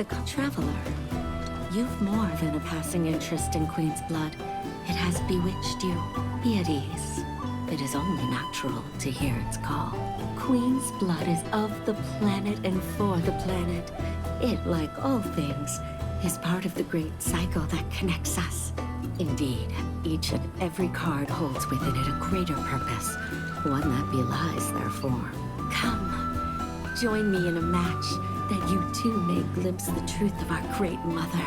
mystical traveler. You've more than a passing interest in Queen's blood. It has bewitched you. Be at ease. It is only natural to hear its call. Queen's blood is of the planet and for the planet. It, like all things, is part of the great cycle that connects us. Indeed, each and every card holds within it a greater purpose, one that belies their form. Come, join me in a match that you too may glimpse the truth of our great mother.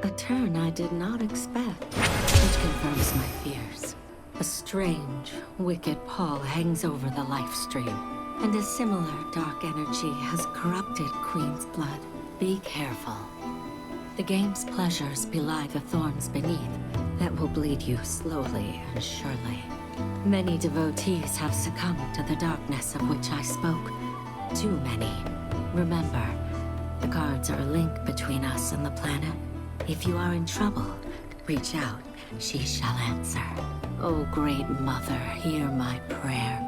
A turn I did not expect, which confirms my fears. A strange, wicked pall hangs over the life stream, and a similar dark energy has corrupted Queen's blood. Be careful. The game's pleasures belie the thorns beneath that will bleed you slowly and surely. Many devotees have succumbed to the darkness of which I spoke. Too many. Remember, the cards are a link between us and the planet. If you are in trouble, reach out. She shall answer. Oh, great mother, hear my prayer.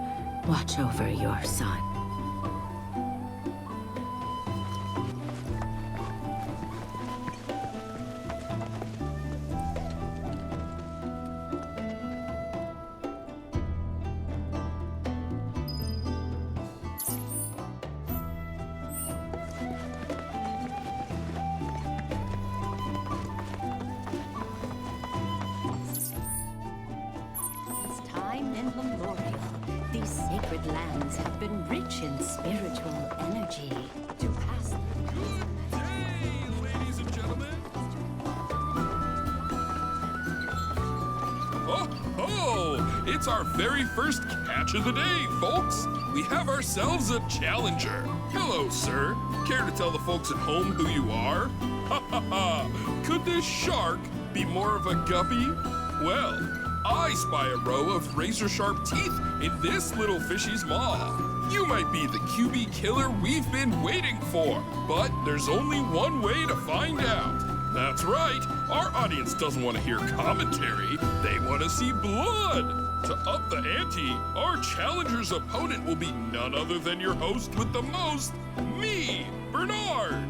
Watch over your son. sacred lands have been rich in spiritual energy. To pass Good day, ladies and gentlemen. Oh, it's our very first catch of the day, folks. We have ourselves a challenger. Hello, sir. Care to tell the folks at home who you are? Ha ha ha! Could this shark be more of a guppy? Well, I spy a row of razor-sharp teeth in this little fishy's maw. You might be the QB killer we've been waiting for, but there's only one way to find out. That's right, our audience doesn't want to hear commentary, they want to see blood. To up the ante, our challenger's opponent will be none other than your host with the most, me, Bernard.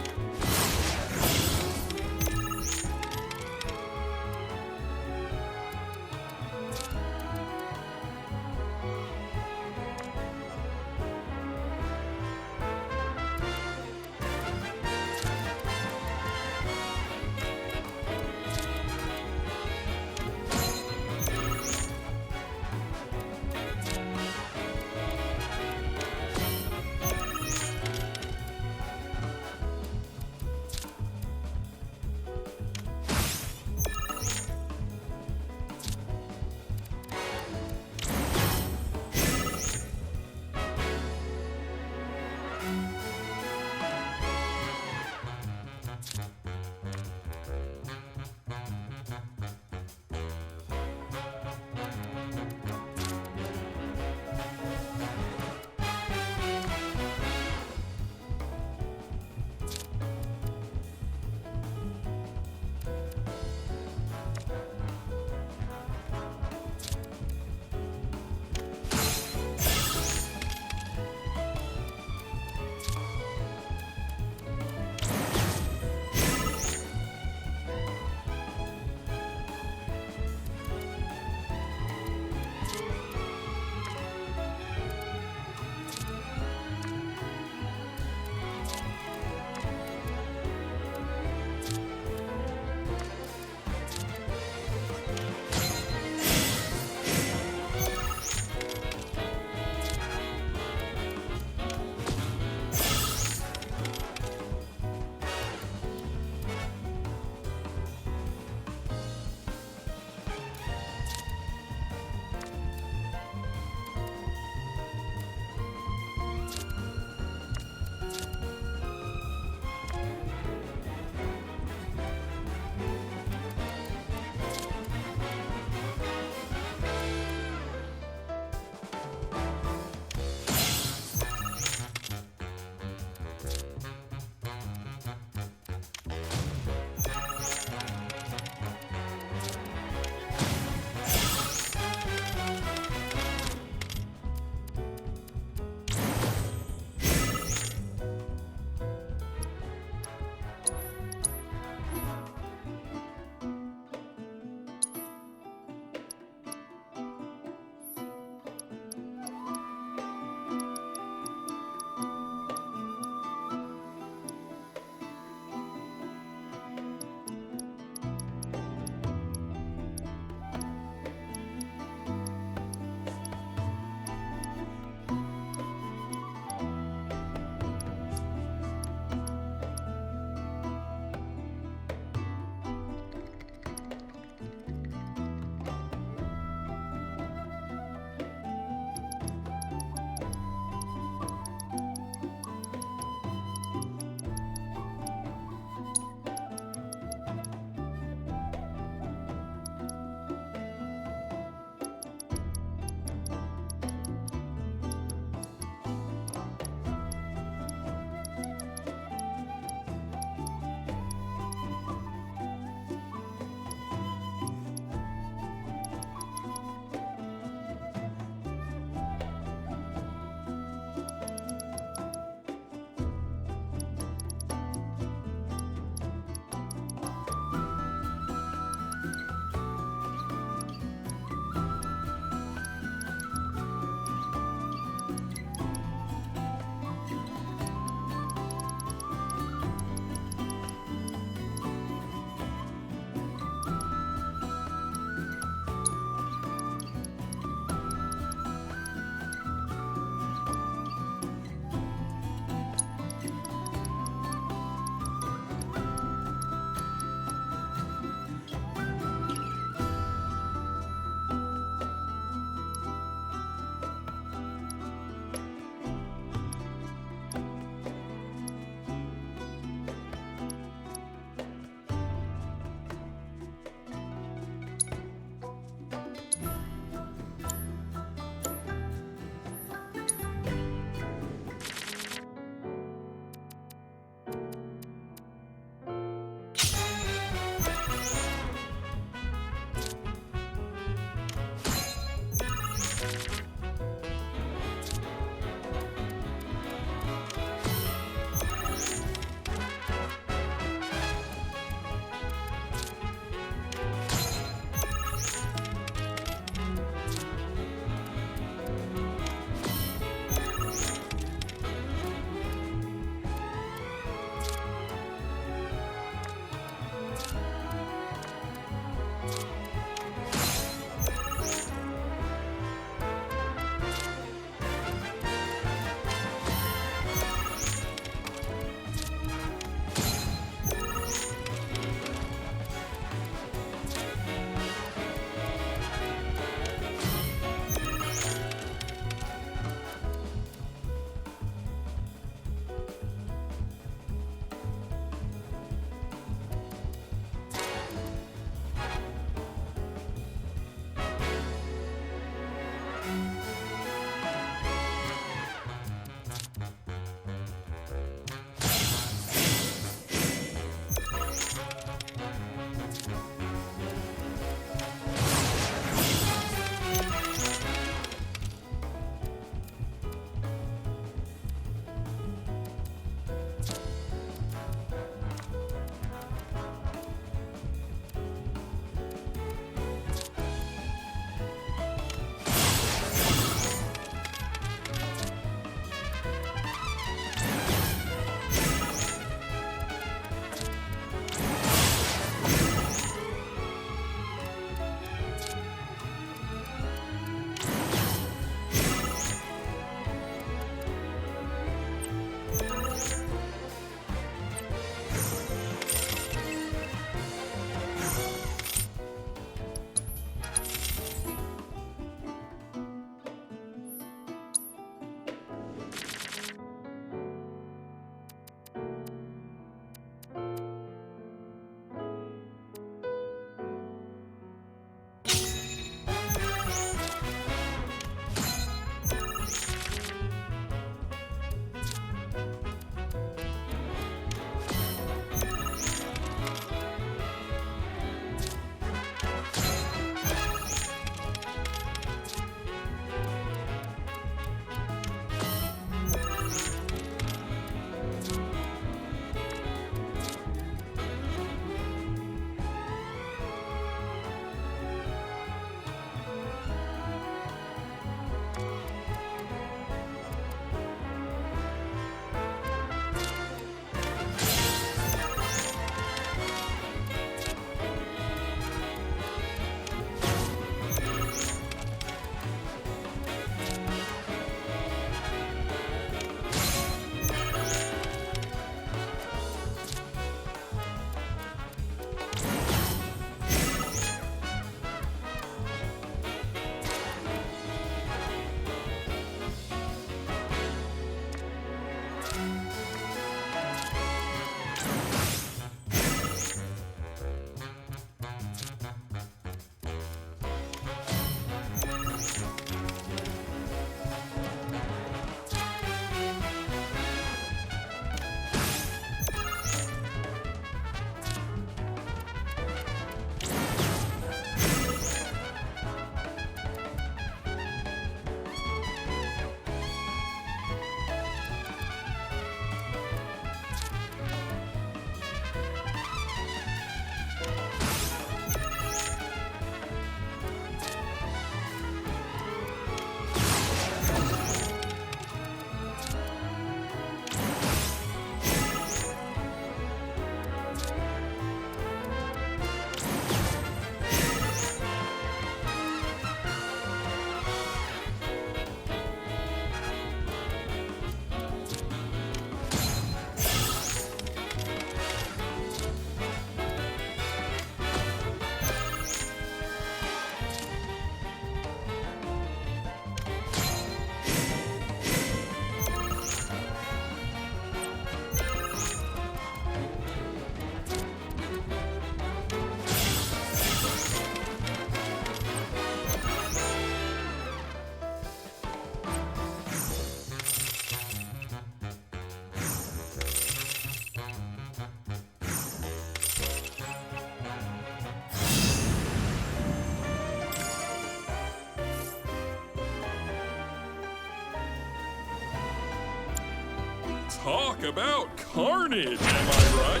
Talk about carnage, am I right?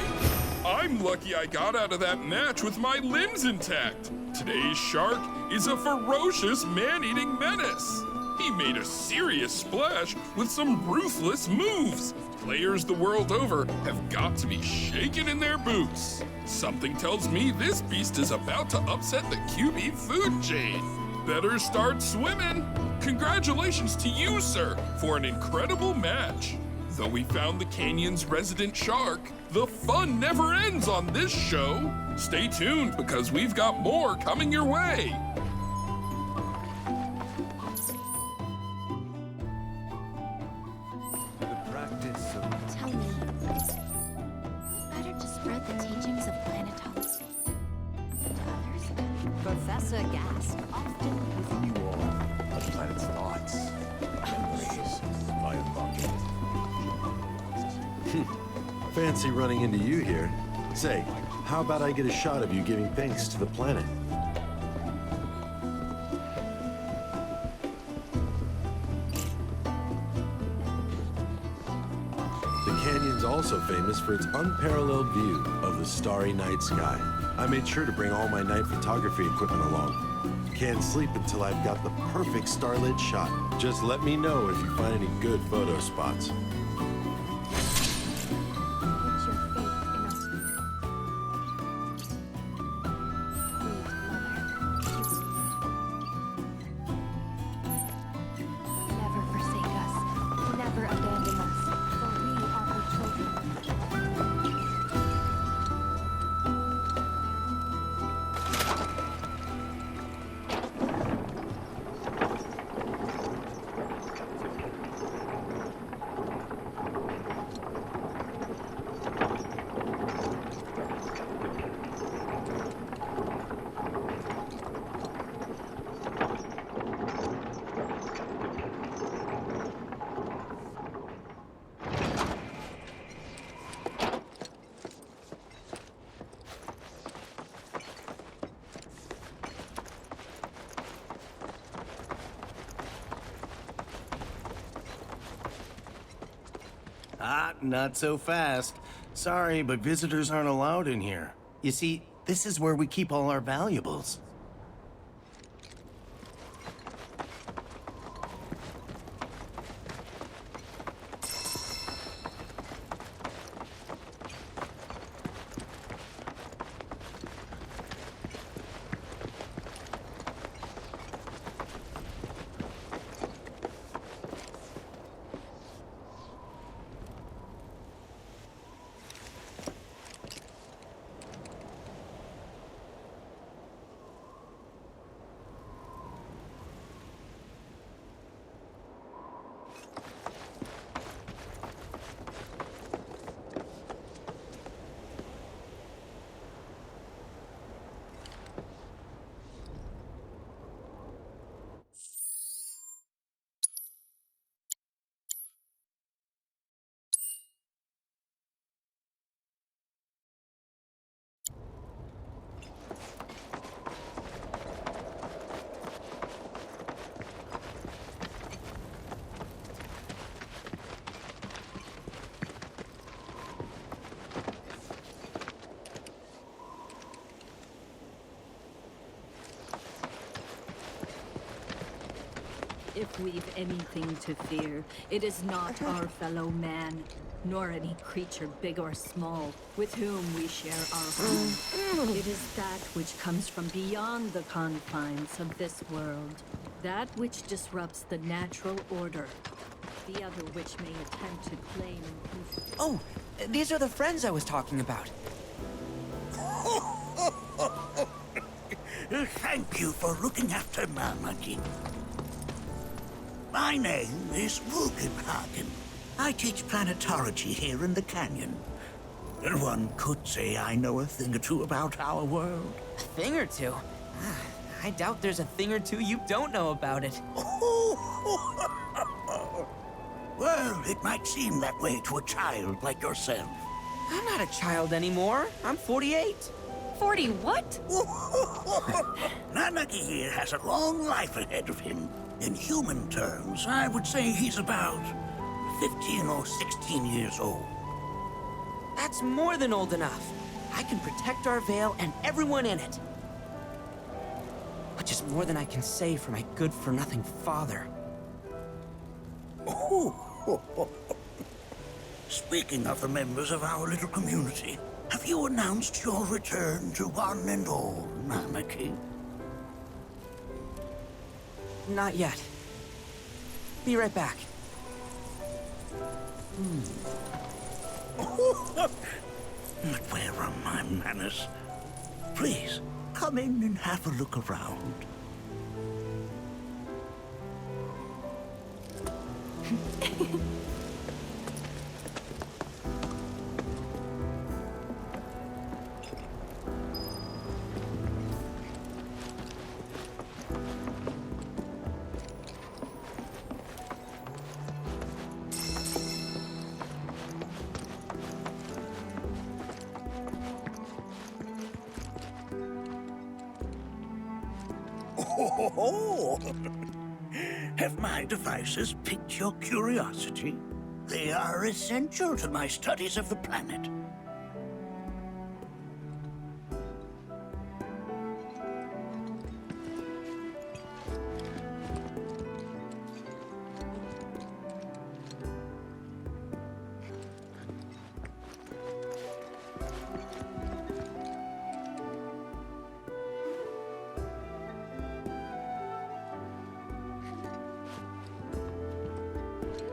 I'm lucky I got out of that match with my limbs intact. Today's shark is a ferocious man-eating menace. He made a serious splash with some ruthless moves. Players the world over have got to be shaken in their boots. Something tells me this beast is about to upset the QB food chain. Better start swimming. Congratulations to you, sir, for an incredible match. Though we found the canyon's resident shark, the fun never ends on this show. Stay tuned because we've got more coming your way. Tell me, better to spread the teachings of planetology to others? Professor Gas. Often with you all, the planet's thoughts, memories, environment. Fancy running into you here. Say, how about I get a shot of you giving thanks to the planet? The canyon's also famous for its unparalleled view of the starry night sky. I made sure to bring all my night photography equipment along. Can't sleep until I've got the perfect starlit shot. Just let me know if you find any good photo spots. Put your faith in us. Great Mother. Never forsake us. Never abandon us. For we are her children. Not so fast. Sorry, but visitors aren't allowed in here. You see, this is where we keep all our valuables. If we've anything to fear, it is not our fellow man, nor any creature big or small, with whom we share our home. It is that which comes from beyond the confines of this world. That which disrupts the natural order. The other which may attempt to claim and Oh, these are the friends I was talking about. Thank you for looking after Nanaki. My name is Hagen. I teach planetology here in the canyon. One could say I know a thing or two about our world. A thing or two? I doubt there's a thing or two you don't know about it. Well, it might seem that way to a child like yourself. I'm not a child anymore. I'm 48. 40 what? Nanaki here has a long life ahead of him. In human terms, I would say he's about 15 or 16 years old. That's more than old enough. I can protect our Vale and everyone in it. Which is more than I can say for my good-for-nothing father. Oh. Speaking of the members of our little community, have you announced your return to one and all, Nanaki? Not yet. Be right back. But where are my manners? Please, come in and have a look around. Oh, have my devices piqued your curiosity? They are essential to my studies of the planet.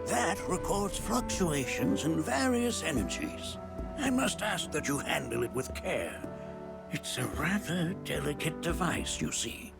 That records fluctuations in various energies. I must ask that you handle it with care. It's a rather delicate device, you see.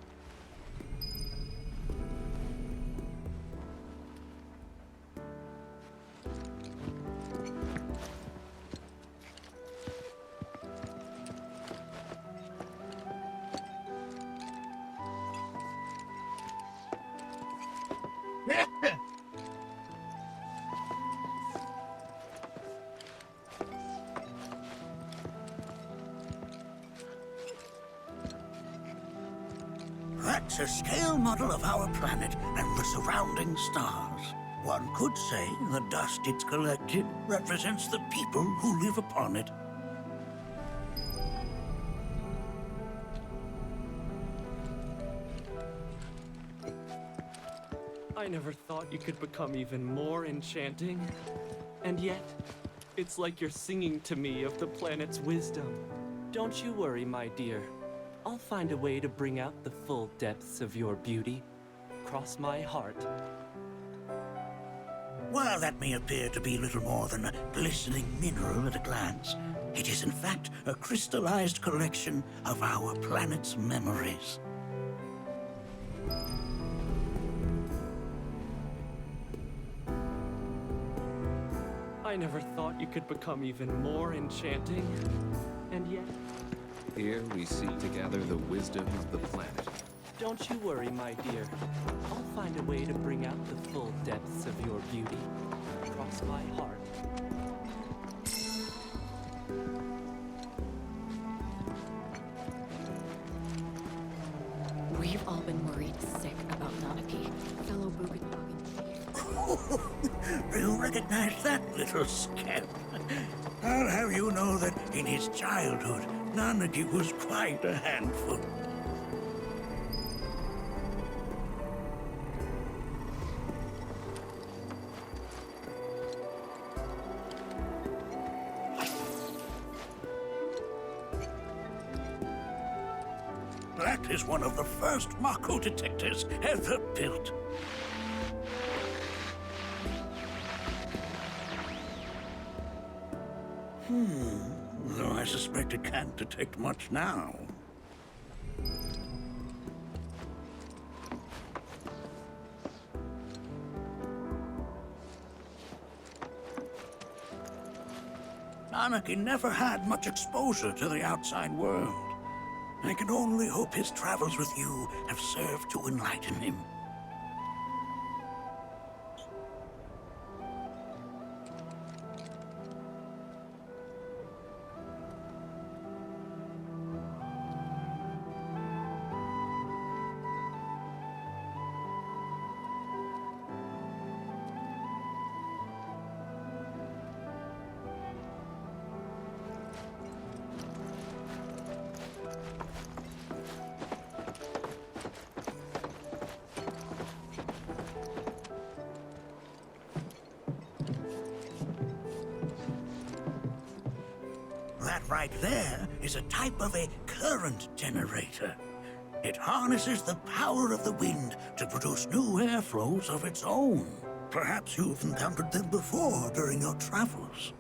That's a scale model of our planet and the surrounding stars. One could say the dust it's collected represents the people who live upon it. I never thought you could become even more enchanting. And yet, it's like you're singing to me of the planet's wisdom. Don't you worry, my dear. I'll find a way to bring out the full depths of your beauty. Cross my heart. While that may appear to be little more than a glistening mineral at a glance, it is in fact a crystallized collection of our planet's memories. I never thought you could become even more enchanting. And yet... Here we seek to gather the wisdom of the planet. Don't you worry, my dear. I'll find a way to bring out the full depths of your beauty. Cross my heart. We've all been worried sick about Nanaki, fellow Bugenhagen chief. You recognize that little scamp? I'll have you know that in his childhood, Nanaki was quite a handful. That is one of the first Mako detectors ever built. Though I suspect it can't detect much now. Nanaki never had much exposure to the outside world. I can only hope his travels with you have served to enlighten him. right there is a type of a current generator. It harnesses the power of the wind to produce new airflows of its own. Perhaps you've encountered them before during your travels.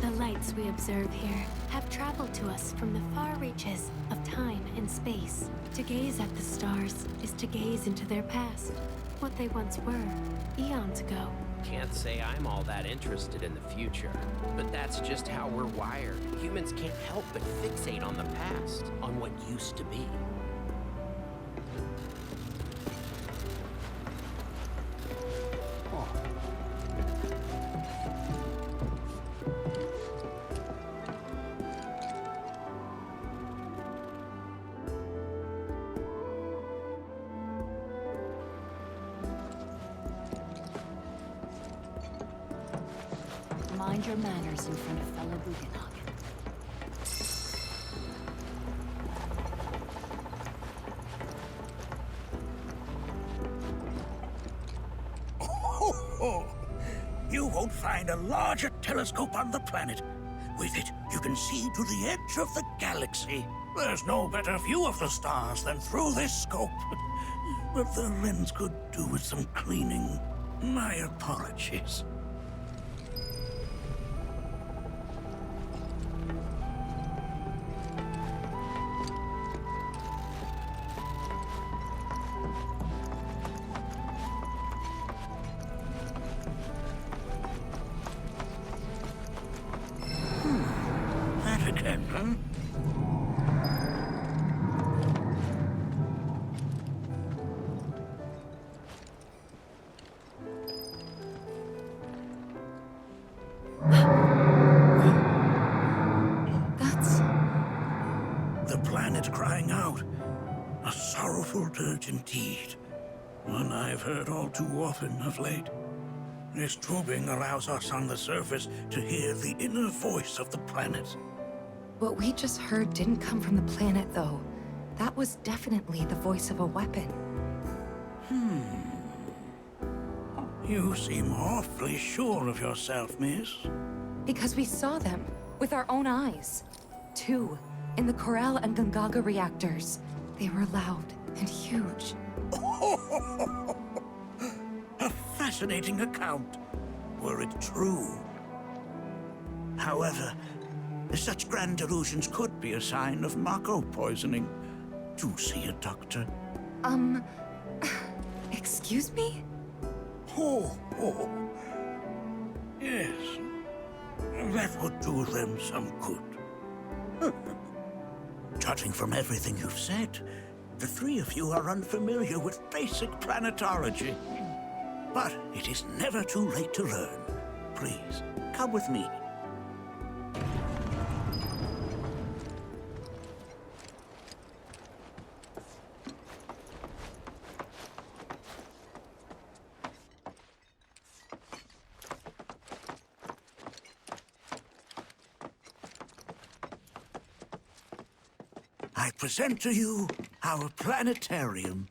The lights we observe here have traveled to us from the far reaches of time and space. To gaze at the stars is to gaze into their past, what they once were, eons ago. Can't say I'm all that interested in the future, but that's just how we're wired. Humans can't help but fixate on the past, on what used to be. Mind your manners in front of fellow Bugenhagen. You won't find a larger telescope on the planet. With it, you can see to the edge of the galaxy. There's no better view of the stars than through this scope. But the lens could do with some cleaning. My apologies. That again, huh? That's... The planet crying out. A sorrowful dirge indeed. One I've heard all too often of late. This tubing allows us on the surface to hear the inner voice of the planet. What we just heard didn't come from the planet, though. That was definitely the voice of a weapon. You seem awfully sure of yourself, miss. Because we saw them with our own eyes. 2, in the Corel and Gungaga reactors. They were loud and huge. A fascinating account, were it true. However, such grand delusions could be a sign of Mako poisoning. Do see a doctor. Excuse me? Oh. Yes. That would do them some good. Judging from everything you've said, the three of you are unfamiliar with basic planetology. But it is never too late to learn. Please, come with me. I present to you our planetarium.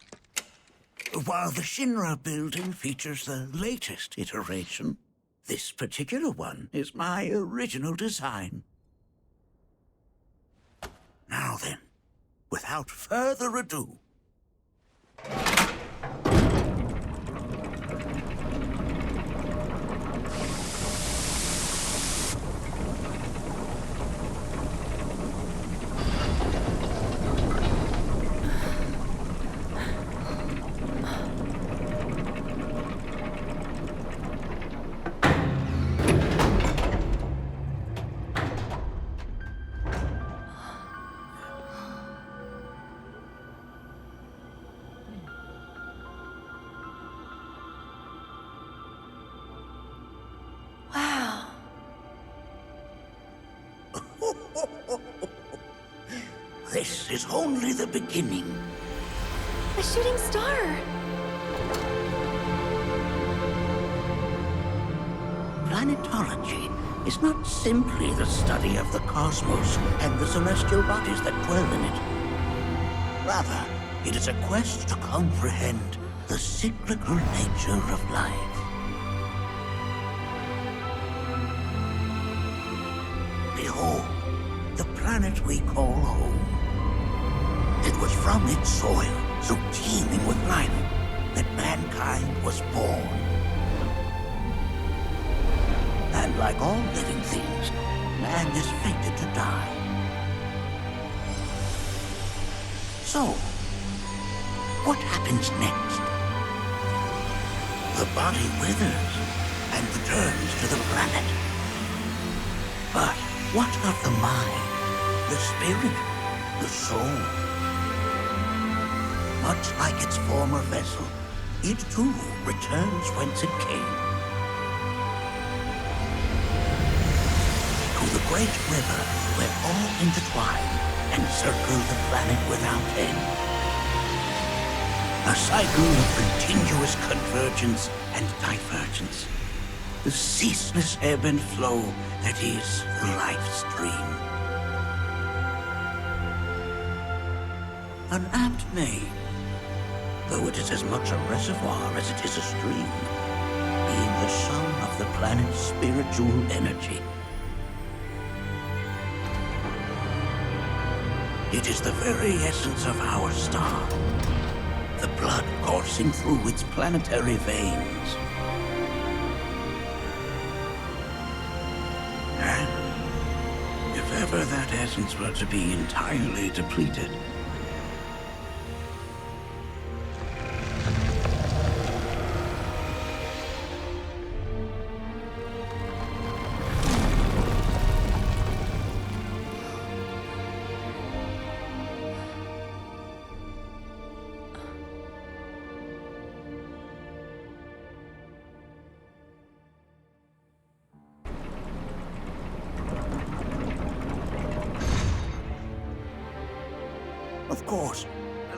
While the Shinra building features the latest iteration, this particular one is my original design. Now then, without further ado, This is only the beginning. A shooting star! Planetology is not simply the study of the cosmos and the celestial bodies that dwell in it. Rather, it is a quest to comprehend the cyclical nature of life. Behold, the planet we call home. It was from its soil, so teeming with life, that mankind was born. And like all living things, man is fated to die. So, what happens next? The body withers and returns to the planet. But what of the mind, the spirit, the soul? Much like its former vessel, it too returns whence it came. To the great river where all intertwine and circle the planet without end. A cycle of continuous convergence and divergence. The ceaseless ebb and flow that is the life stream. An apt name, though it is as much a reservoir as it is a stream, being the sum of the planet's spiritual energy. It is the very essence of our star, the blood coursing through its planetary veins. And if ever that essence were to be entirely depleted, of course,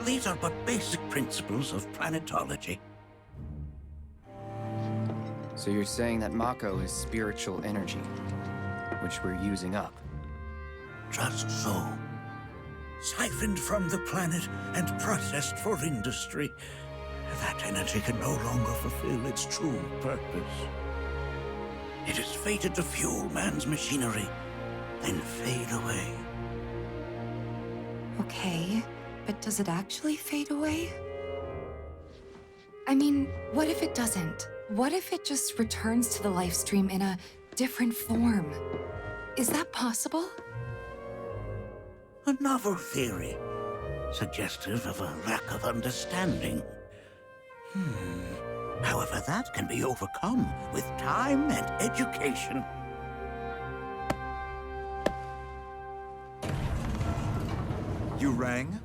these are but basic principles of planetology. So you're saying that Mako is spiritual energy, which we're using up? Just so. Siphoned from the planet and processed for industry, that energy can no longer fulfill its true purpose. It is fated to fuel man's machinery, then fade away. Okay, but does it actually fade away? I mean, what if it doesn't? What if it just returns to the life stream in a different form? Is that possible? A novel theory, suggestive of a lack of understanding. However, that can be overcome with time and education. You rang?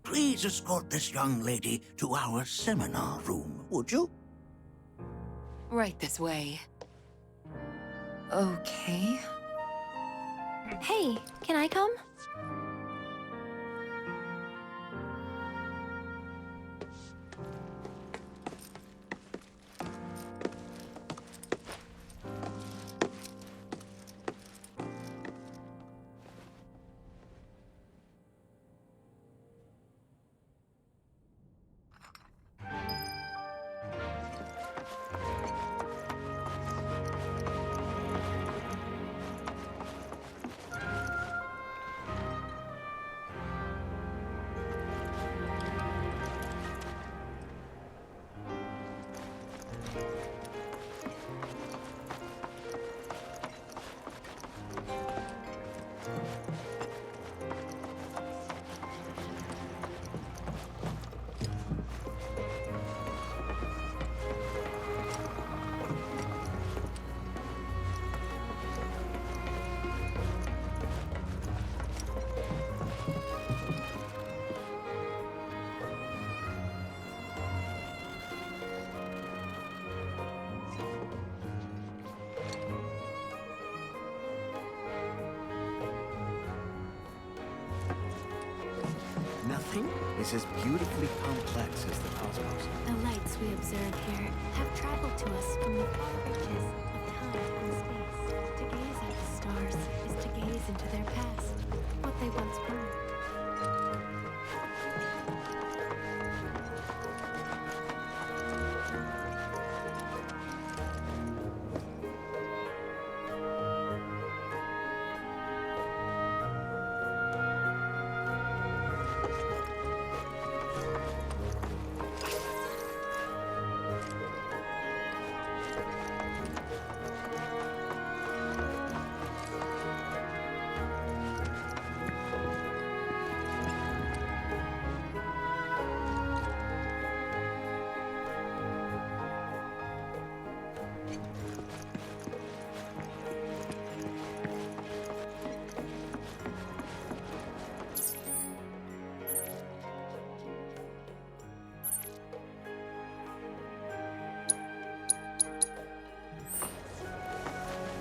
Please escort this young lady to our seminar room, would you? Right this way. Okay. Hey, can I come? is as beautifully complex as the cosmos. The lights we observe here have traveled to us from the far reaches of time and space. To gaze at the stars is to gaze into their past, what they once were.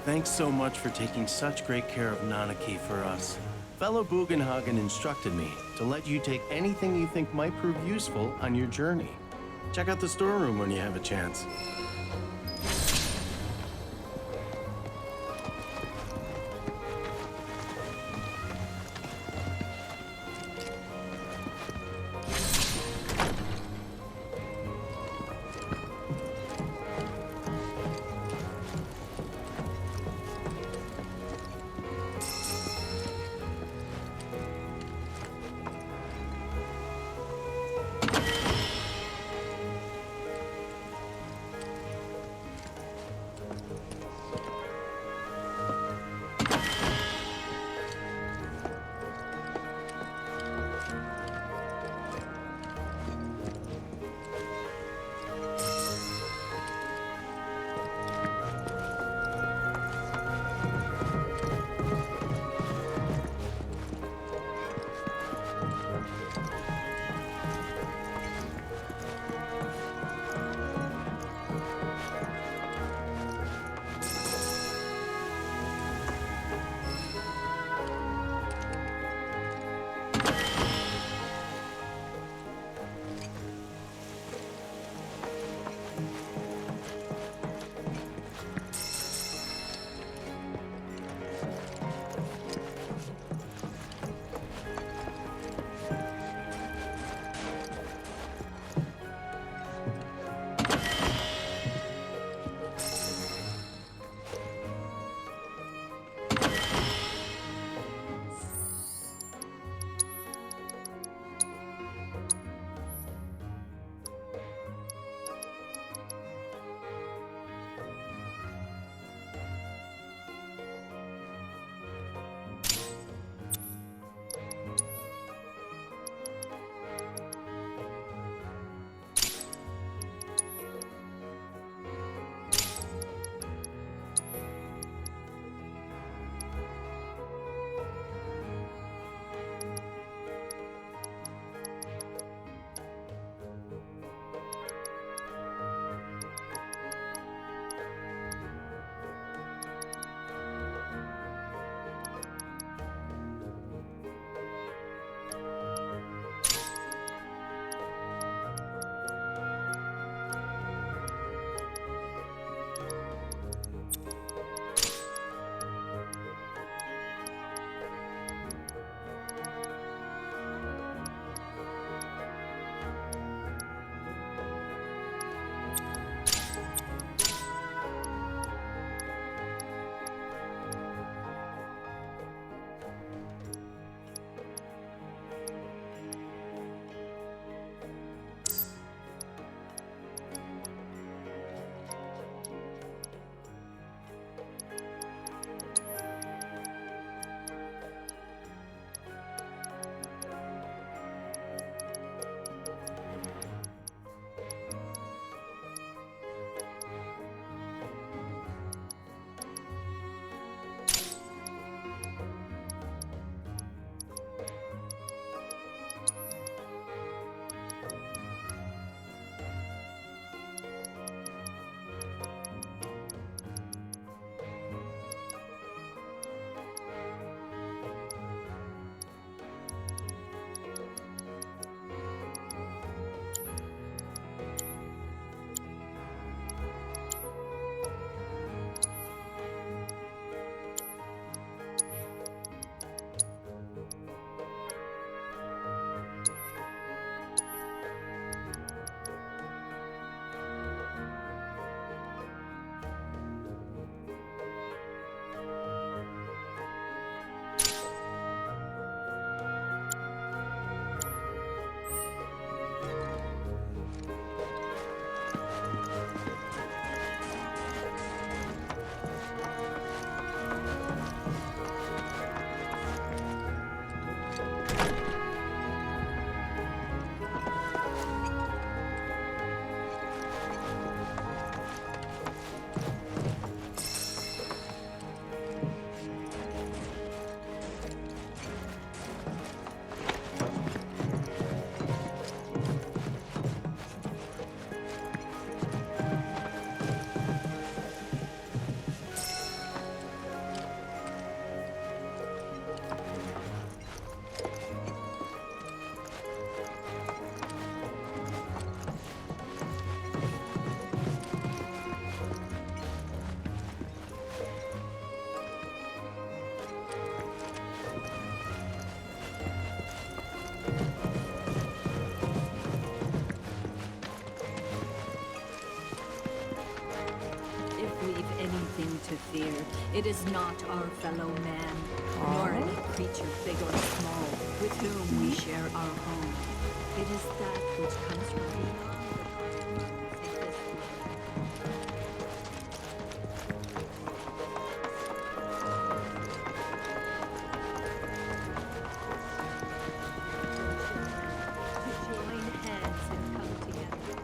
Thanks so much for taking such great care of Nanaki for us. Fellow Bugenhagen instructed me to let you take anything you think might prove useful on your journey. Check out the storeroom when you have a chance. It is not our fellow man, nor any creature big or small, with whom we share our home. It is that which comes from beyond the confines of this to join heads and come together.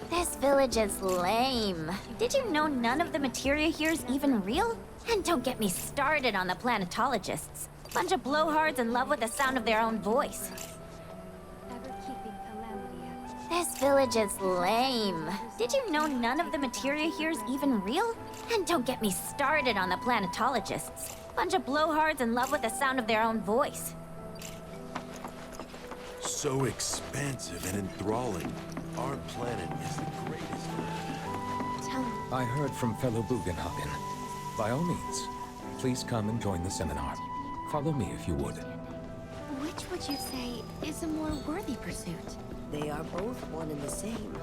This village is lame. Did you know none of the materia here is even real? And don't get me started on the planetologists. Bunch of blowhards in love with the sound of their own voice. Ever-keeping calamity. This village is lame. Did you know none of the materia here is even real? And don't get me started on the planetologists. Bunch of blowhards in love with the sound of their own voice. So expansive and enthralling. Our planet is the greatest. I heard from fellow Bugenhagen. By all means, please come and join the seminar. Follow me if you would. Which would you say is a more worthy pursuit? They are both one and the same.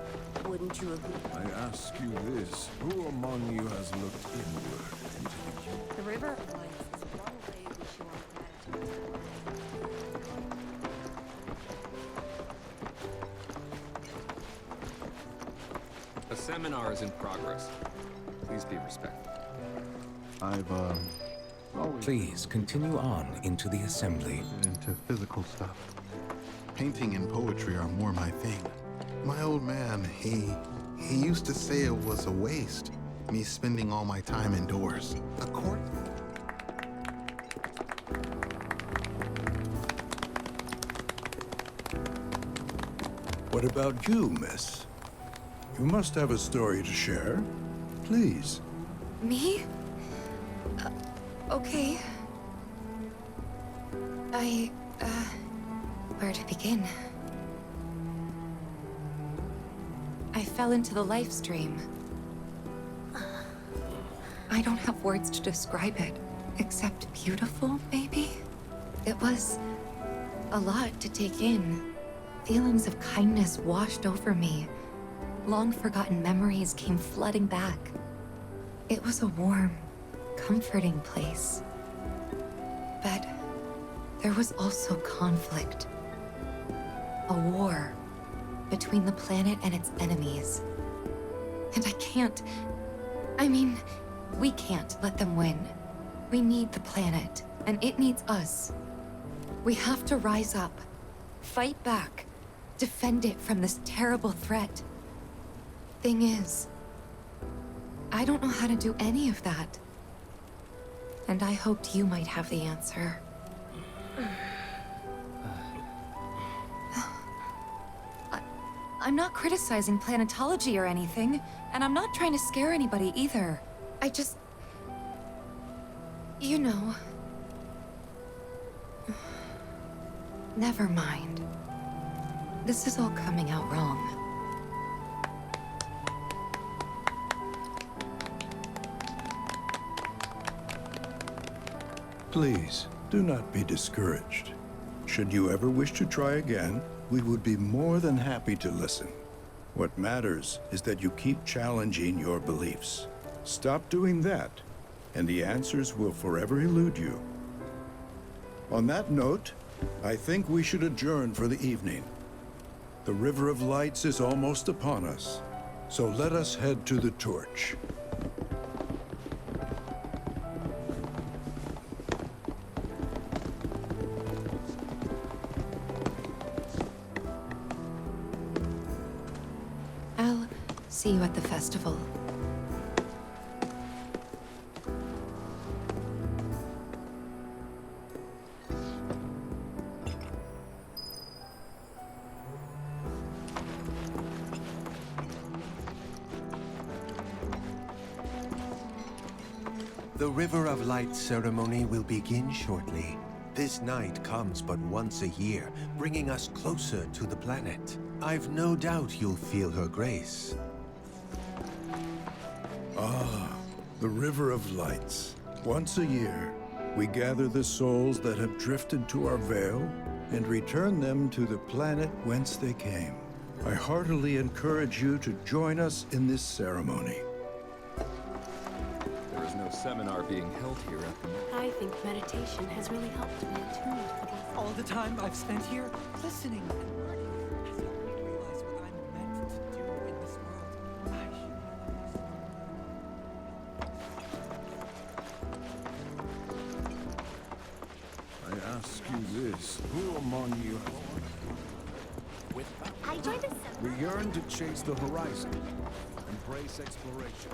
Wouldn't you agree? I ask you this, who among you has looked inward into the youth? The river of life is one way we show our gratitude. A seminar is in progress. Please be respectful. I've, always Please continue on into the assembly. into physical stuff. Painting and poetry are more my thing. My old man, he used to say it was a waste, me spending all my time indoors. A court. What about you, miss? You must have a story to share. Please. Me? Okay. Where to begin? I fell into the life stream. I don't have words to describe it, except beautiful, maybe? It was a lot to take in. Feelings of kindness washed over me. Long-forgotten memories came flooding back. It was a warm, comforting place. But there was also conflict. A war between the planet and its enemies. And we can't let them win. We need the planet, and it needs us. We have to rise up, fight back, defend it from this terrible threat. Thing is, I don't know how to do any of that. And I hoped you might have the answer. I'm not criticizing planetology or anything, and I'm not trying to scare anybody either. I just... You know... Never mind. This is all coming out wrong. Please, do not be discouraged. Should you ever wish to try again, we would be more than happy to listen. What matters is that you keep challenging your beliefs. Stop doing that, and the answers will forever elude you. On that note, I think we should adjourn for the evening. The River of Lights is almost upon us, so let us head to the torch. I'll see you at the festival. The River of Light ceremony will begin shortly. This night comes but once a year, bringing us closer to the planet. I've no doubt you'll feel her grace. Ah, the River of Lights. Once a year, we gather the souls that have drifted to our veil and return them to the planet whence they came. I heartily encourage you to join us in this ceremony. There is no seminar being held here at the moment. I think meditation has really helped me attune to the All the time I've spent here, listening and learning, has helped me realize what I'm meant to do in this world. I ask you this, who among you I joined the we yearn to chase the horizon, embrace exploration.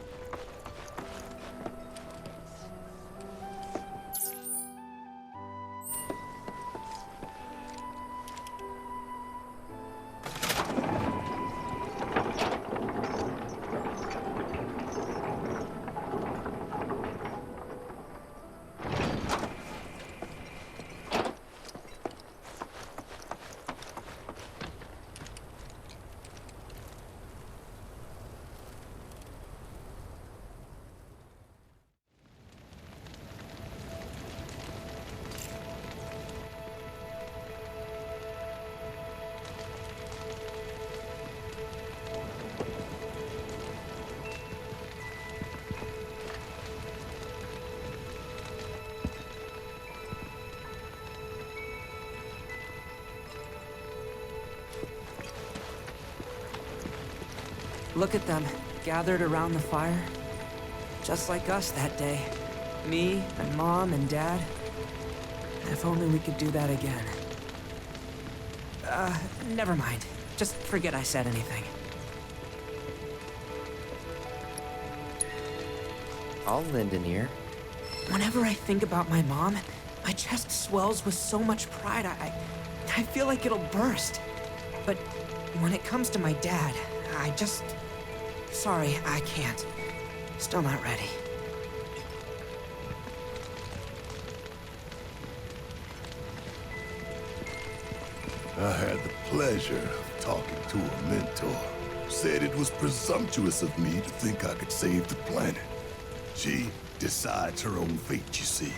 Look at them, gathered around the fire. Just like us that day. Me and Mom and Dad. If only we could do that again. Never mind. Just forget I said anything. I'll lend an ear. Whenever I think about my mom, my chest swells with so much pride, I feel like it'll burst. But when it comes to my dad, I just... Sorry, I can't. Still not ready. I had the pleasure of talking to a mentor. Said it was presumptuous of me to think I could save the planet. She decides her own fate, you see.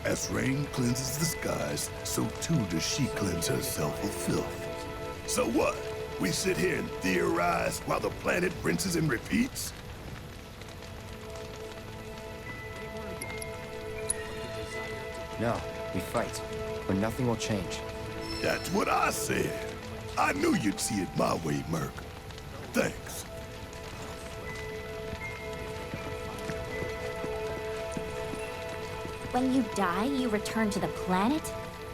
As rain cleanses the skies, so too does she cleanse herself of filth. So what? We sit here and theorize while the planet rinses and repeats? No, we fight, or nothing will change. That's what I said. I knew you'd see it my way, Merc. Thanks. When you die, you return to the planet?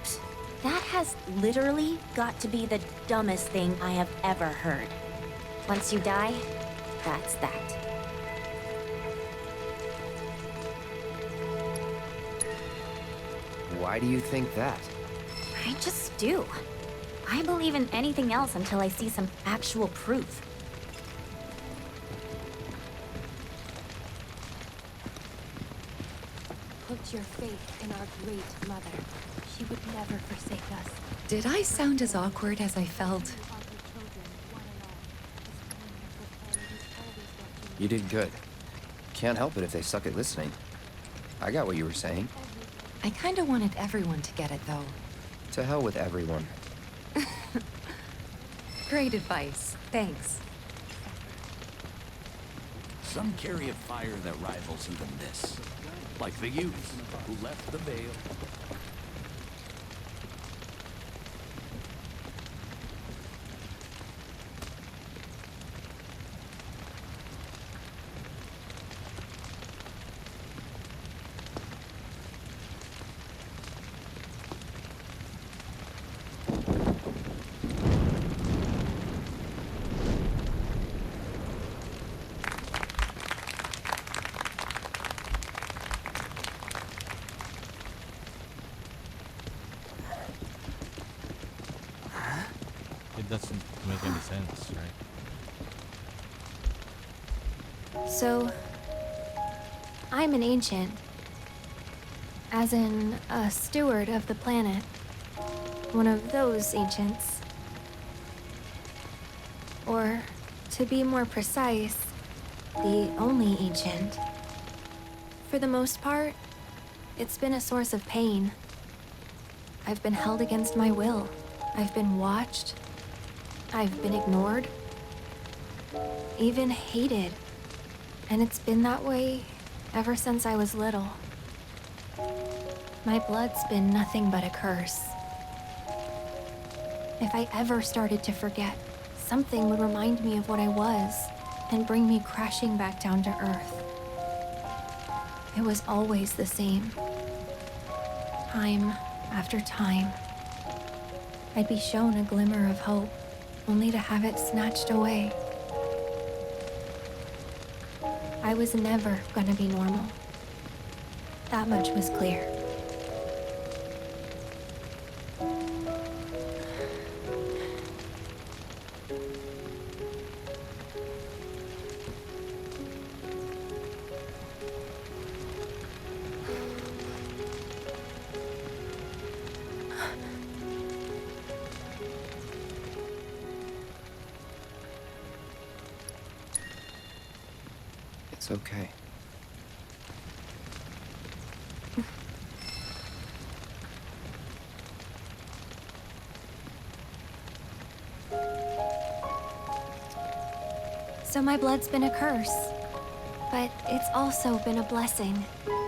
Psst, that has literally got to be the dumbest thing I have ever heard. Once you die, that's that. Why do you think that? I just do. I believe in anything else until I see some actual proof. Put your faith in our great mother. She would never forsake us. Did I sound as awkward as I felt? You did good. Can't help it if they suck at listening. I got what you were saying. I kinda wanted everyone to get it, though. To hell with everyone. Great advice. Thanks. Some carry a fire that rivals even this. Like the youth who left the veil. boss, right? So, I'm an ancient. As in, a steward of the planet. One of those ancients. Or, to be more precise, the only ancient. For the most part, it's been a source of pain. I've been held against my will. I've been watched. I've been ignored. Even hated. And it's been that way ever since I was little. My blood's been nothing but a curse. If I ever started to forget, something would remind me of what I was and bring me crashing back down to earth. It was always the same. Time after time. I'd be shown a glimmer of hope, only to have it snatched away. I was never gonna be normal. That much was clear. It's okay. So my blood's been a curse, but it's also been a blessing.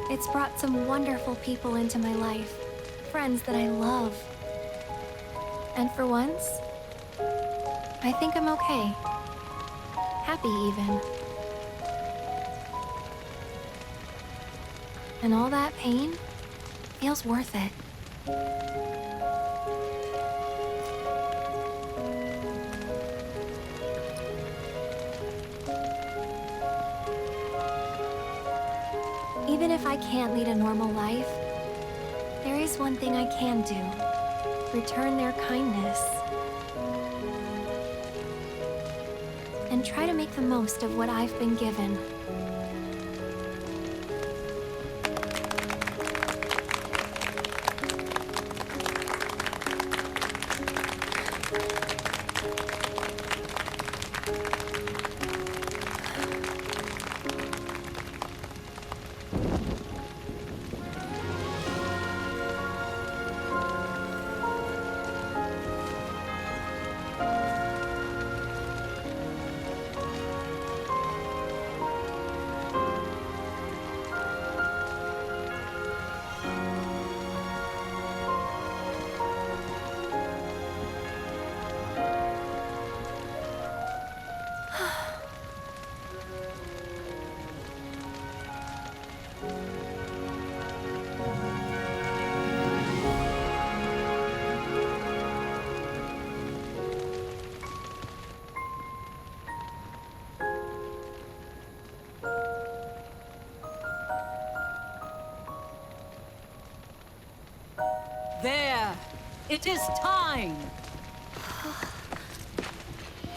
It's brought some wonderful people into my life, friends that I love. And for once, I think I'm okay. Happy even. And all that pain feels worth it. Even if I can't lead a normal life, there is one thing I can do. Return their kindness. And try to make the most of what I've been given. There! It is time!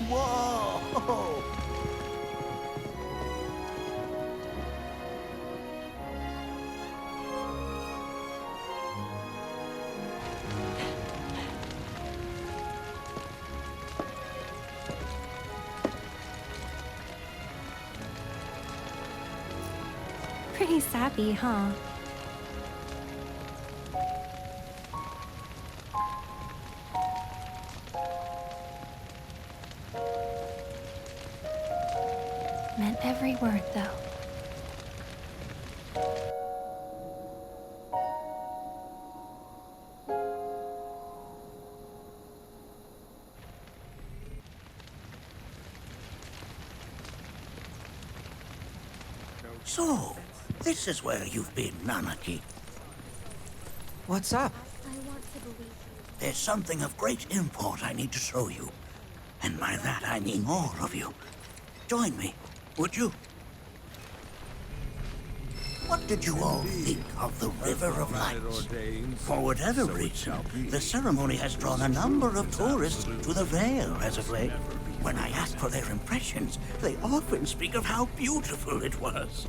Whoa! Pretty sappy, huh? Meant every word, though. So, this is where you've been, Nanaki. What's up? There's something of great import I need to show you. And by that I mean all of you. Join me, would you? What did you all think of the River of Lights? For whatever reason, the ceremony has drawn a number of tourists to the Vale as of late. When I for their impressions, they often speak of how beautiful it was.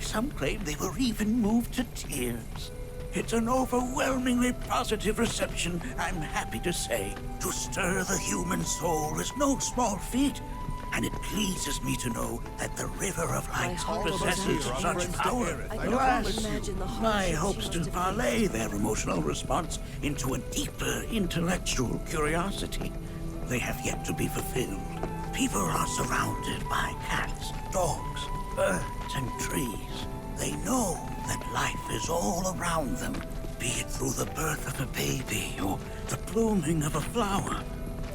Some claim they were even moved to tears. It's an overwhelmingly positive reception, I'm happy to say. To stir the human soul is no small feat, and it pleases me to know that the River of Light possesses such power. Alas, my hopes to parlay their emotional response into a deeper intellectual curiosity. They have yet to be fulfilled. People are surrounded by cats, dogs, birds, and trees. They know that life is all around them, be it through the birth of a baby or the blooming of a flower.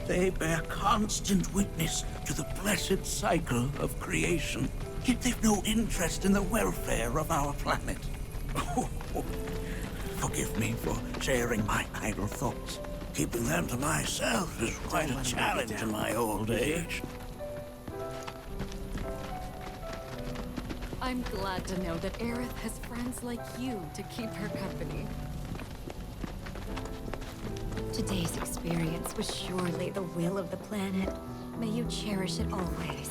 They bear constant witness to the blessed cycle of creation, yet they've no interest in the welfare of our planet. Forgive me for sharing my idle thoughts. Keeping them to myself is quite a challenge in my old age. I'm glad to know that Aerith has friends like you to keep her company. Today's experience was surely the will of the planet. May you cherish it always.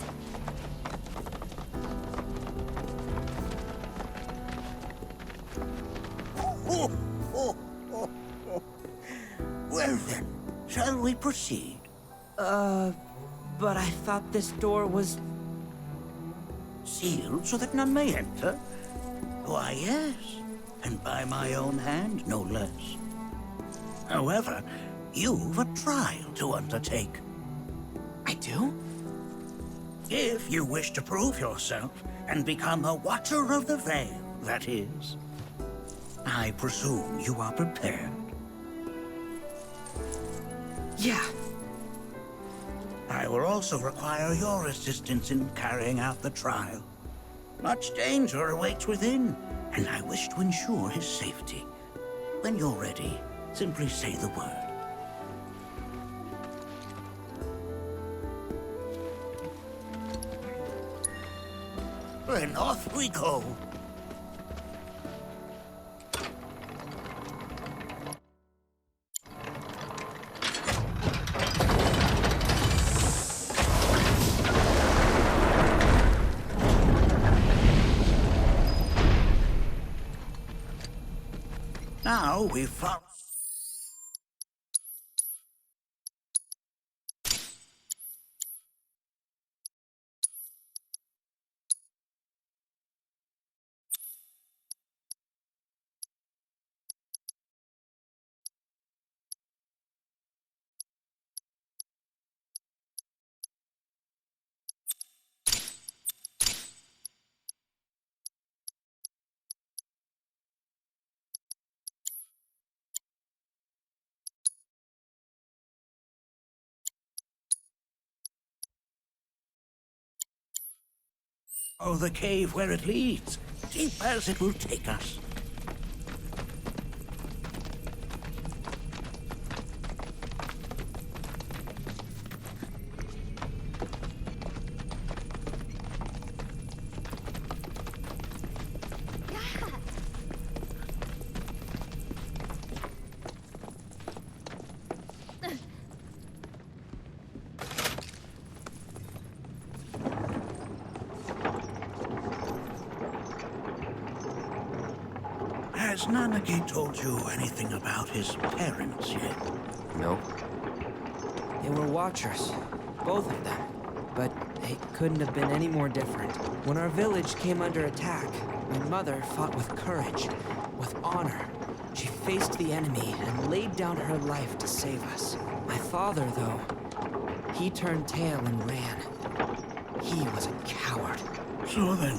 Well then, shall we proceed? But I thought this door was... Sealed so that none may enter? Why, yes, and by my own hand, no less. However, you've a trial to undertake. I do? If you wish to prove yourself and become a Watcher of the Veil, that is. I presume you are prepared. Yeah. I will also require your assistance in carrying out the trial. Much danger awaits within, and I wish to ensure his safety. When you're ready, simply say the word. Then off we go. Now we've found... Oh, the cave where it leads, deep as it will take us. Has Nanaki told you anything about his parents yet? No. They were Watchers, both of them. But it couldn't have been any more different. When our village came under attack, my mother fought with courage, with honor. She faced the enemy and laid down her life to save us. My father, though, he turned tail and ran. He was a coward. So then,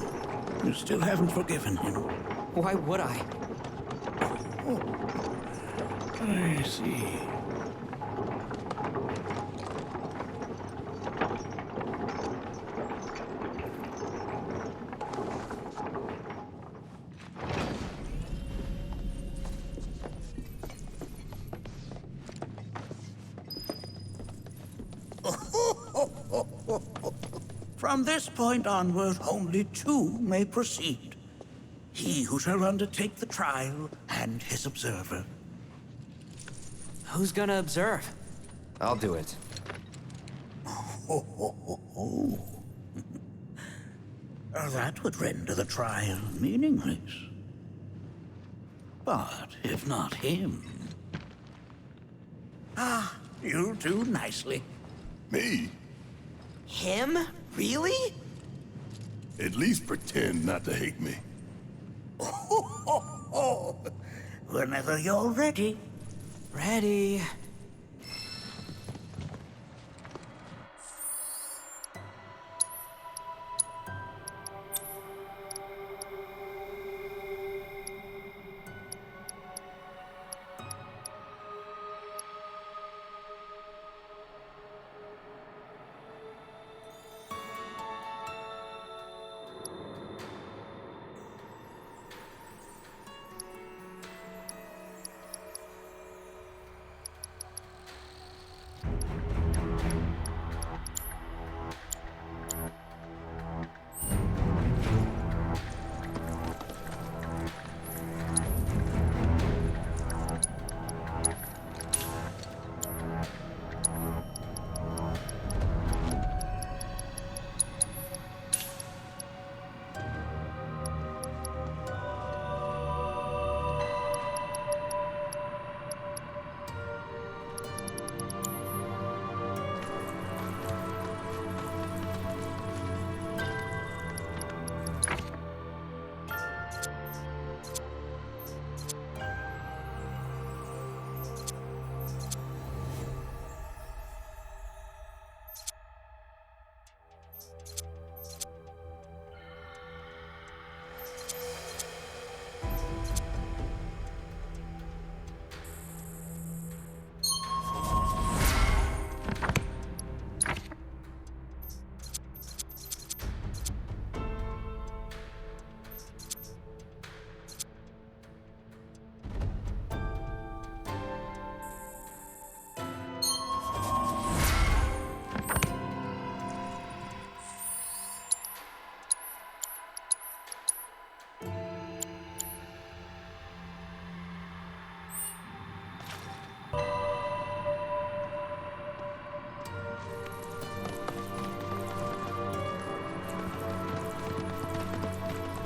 you still haven't forgiven him? Why would I? Oh, I see. From this point onward, only two may proceed. He who shall undertake the trial, and his observer. Who's gonna observe? I'll do it. that would render the trial meaningless. But if not him... Ah, you'll do nicely. Me? Him? Really? At least pretend not to hate me. Whenever you're ready. Ready.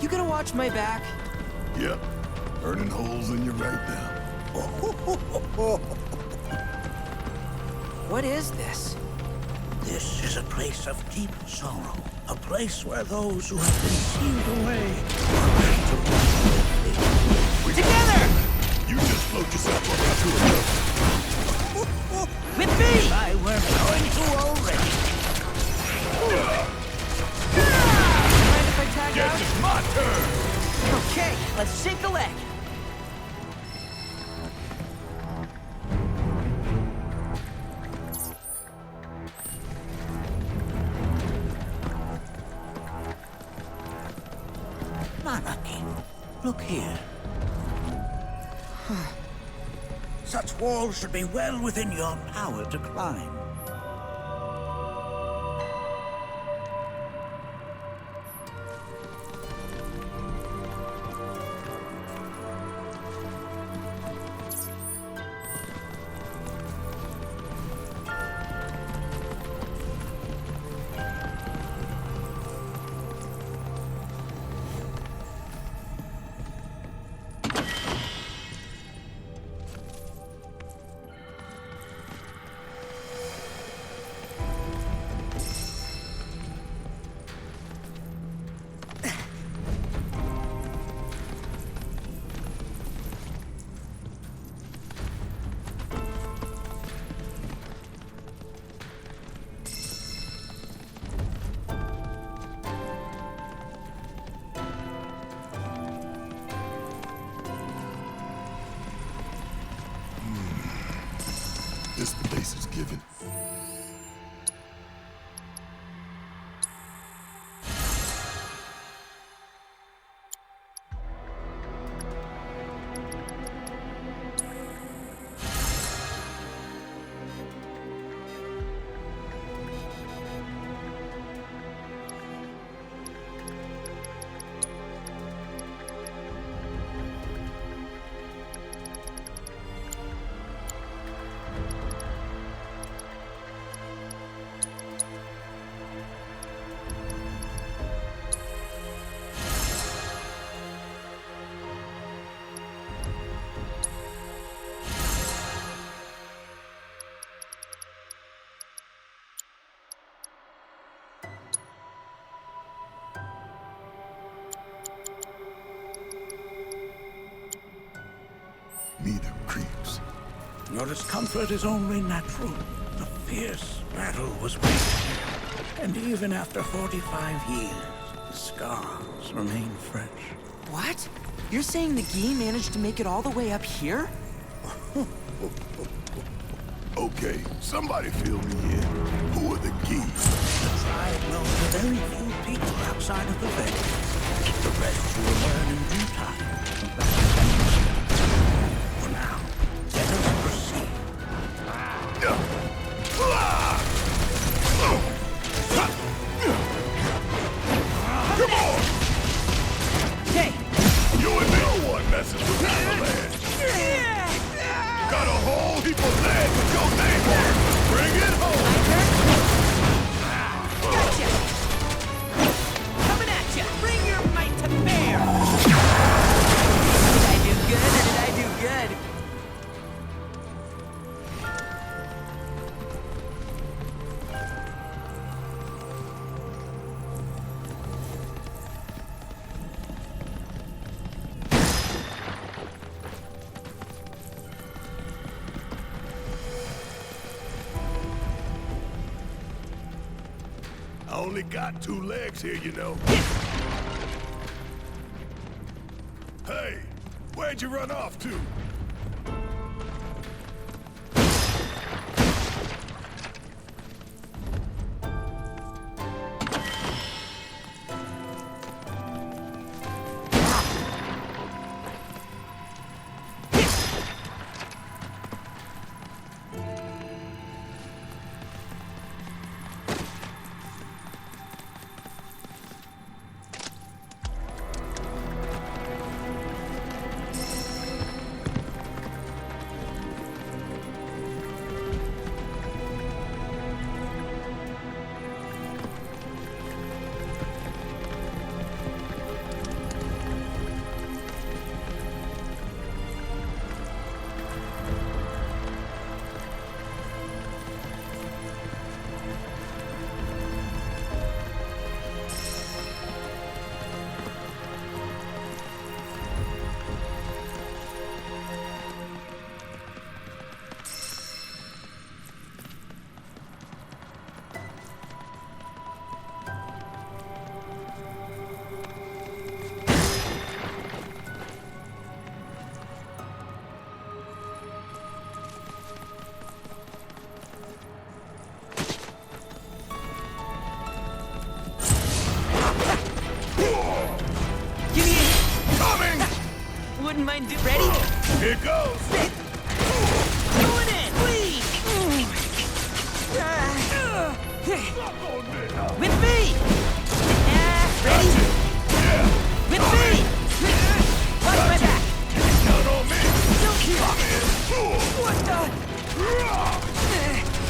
You gonna watch my back? Yep. Burning holes in you right now. What is this? This is a place of deep sorrow. A place where those who have been sealed away are ready to run. Together! You just float yourself up to a With me! I were going to already. Mind if I tag out? Guess it's my turn! Okay, let's sink a leg. Nanaki, look here. Such walls should be well within your power to climb. This place is given. Your discomfort is only natural. The fierce battle was waged. And even after 45 years, the scars remain fresh. What? You're saying the Gi managed to make it all the way up here? Okay, somebody fill me in. Who are the Gi? The tribe knows a very few people outside of the village. The rest you will learn in due time. For now, let us proceed. Come on! Hey! You and no one messes with Avalanche! Got a whole heap of land with your name on it! Bring it home! Gotcha! Coming at ya! Bring your might to bear! Did I do good or did I do good? I only got 2 legs here, you know. Hey, where'd you run off to? Wouldn't mind ready? Here goes! Going in! Please! With me! Ready? Yeah! With me! Watch my back! Count on me! Don't keep up! What the?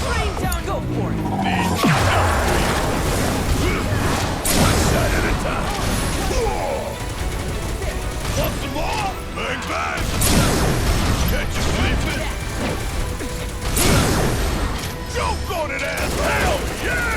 Rain down, go for it! One shot at a time! Want some more? Bang, bang! Catch you sleeping! Joke on it, ass! Hell yeah!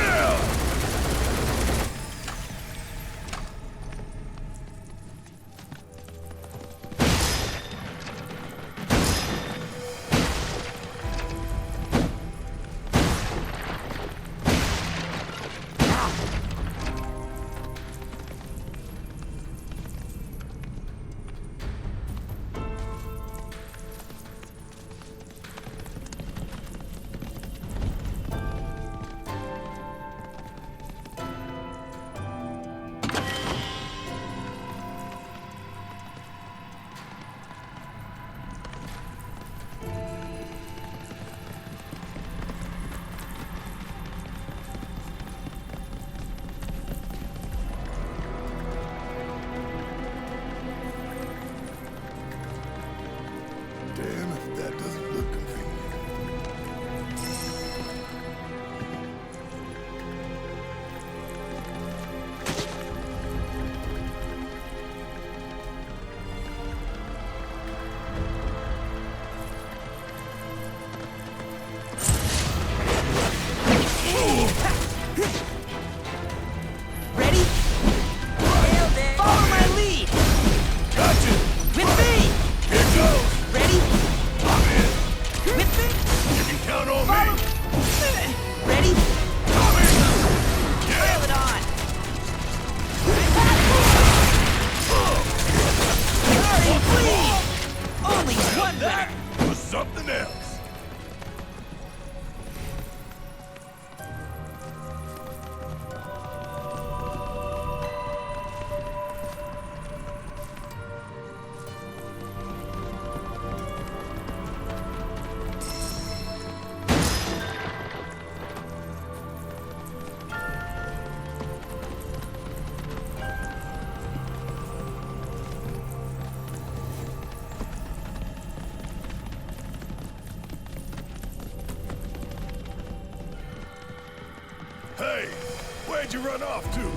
Where'd you run off to?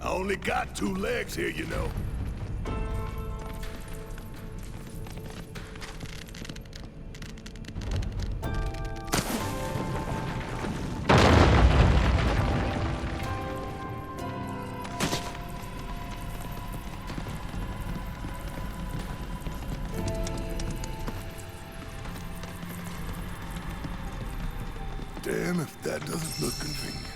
I only got 2 legs here, you know. Damn if that doesn't look convenient.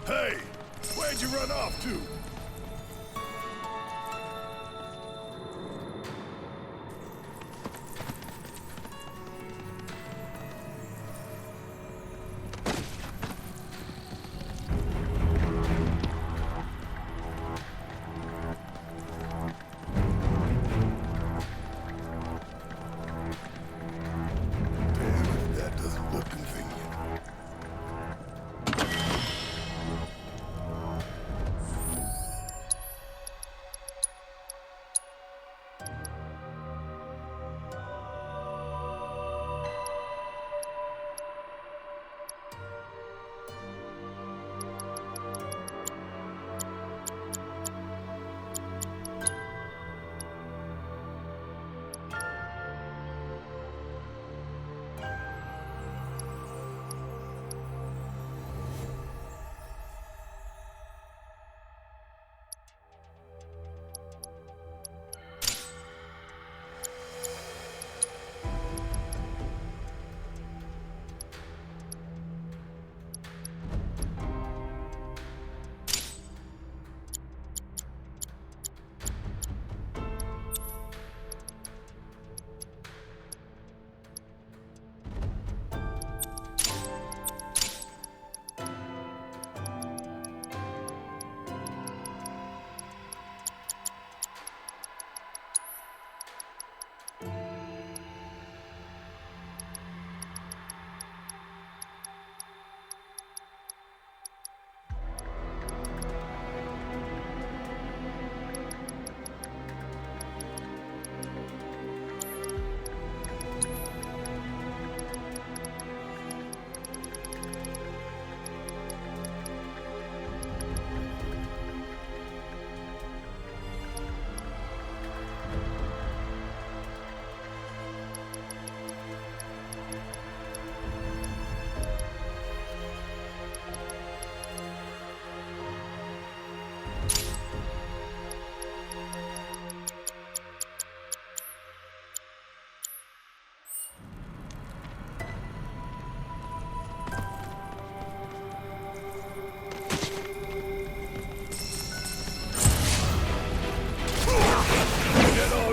Hey, where'd you run off to? Damn if that doesn't look convenient.